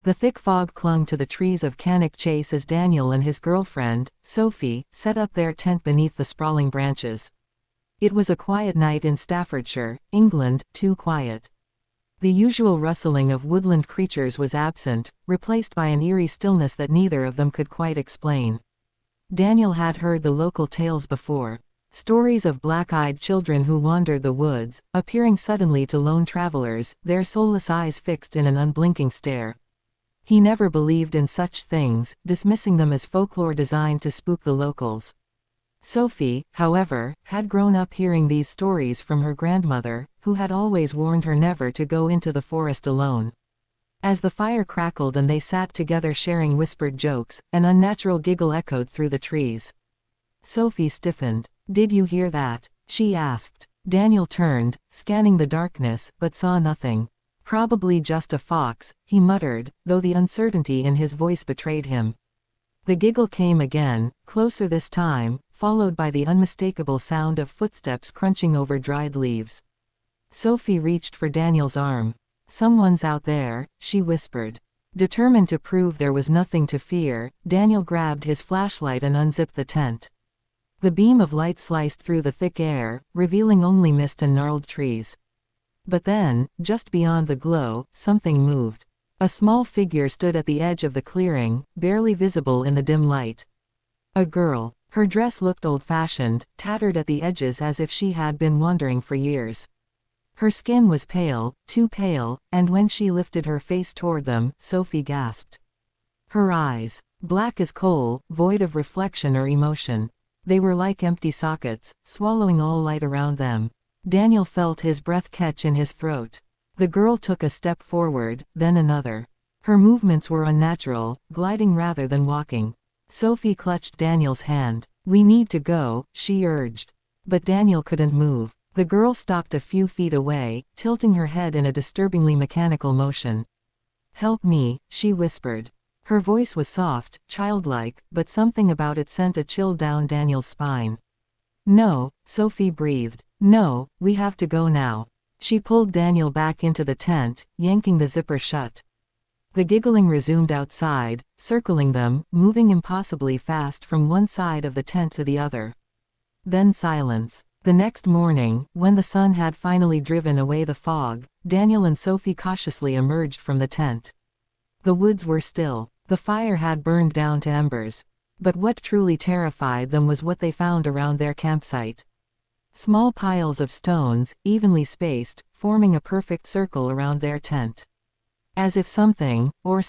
The thick fog clung to the trees of Cannock Chase as Daniel and his girlfriend, Sophie, set up their tent beneath the sprawling branches. It was a quiet night in Staffordshire, England, too quiet. The usual rustling of woodland creatures was absent, replaced by an eerie stillness that neither of them could quite explain. Daniel had heard the local tales before. Stories of black-eyed children who wandered the woods, appearing suddenly to lone travelers, their soulless eyes fixed in an unblinking stare. He never believed in such things, dismissing them as folklore designed to spook the locals. Sophie, however, had grown up hearing these stories from her grandmother, who had always warned her never to go into the forest alone. As the fire crackled and they sat together sharing whispered jokes, an unnatural giggle echoed through the trees. Sophie stiffened. "Did you hear that?" she asked. Daniel turned, scanning the darkness, but saw nothing. "Probably just a fox," he muttered, though the uncertainty in his voice betrayed him. The giggle came again, closer this time, followed by the unmistakable sound of footsteps crunching over dried leaves. Sophie reached for Daniel's arm. "Someone's out there," she whispered. Determined to prove there was nothing to fear, Daniel grabbed his flashlight and unzipped the tent. The beam of light sliced through the thick air, revealing only mist and gnarled trees. But then, just beyond the glow, something moved. A small figure stood at the edge of the clearing, barely visible in the dim light. A girl. Her dress looked old-fashioned, tattered at the edges as if she had been wandering for years. Her skin was pale, too pale, and when she lifted her face toward them, Sophie gasped. Her eyes, black as coal, void of reflection or emotion. They were like empty sockets, swallowing all light around them. Daniel felt his breath catch in his throat. The girl took a step forward, then another. Her movements were unnatural, gliding rather than walking. Sophie clutched Daniel's hand. "We need to go," she urged. But Daniel couldn't move. The girl stopped a few feet away, tilting her head in a disturbingly mechanical motion. "Help me," she whispered. Her voice was soft, childlike, but something about it sent a chill down Daniel's spine. "No," Sophie breathed. "No, we have to go now." She pulled Daniel back into the tent, yanking the zipper shut. The giggling resumed outside, circling them, moving impossibly fast from one side of the tent to the other. Then silence. The next morning, when the sun had finally driven away the fog, Daniel and Sophie cautiously emerged from the tent. The woods were still. The fire had burned down to embers. But what truly terrified them was what they found around their campsite. Small piles of stones, evenly spaced, forming a perfect circle around their tent. As if something, or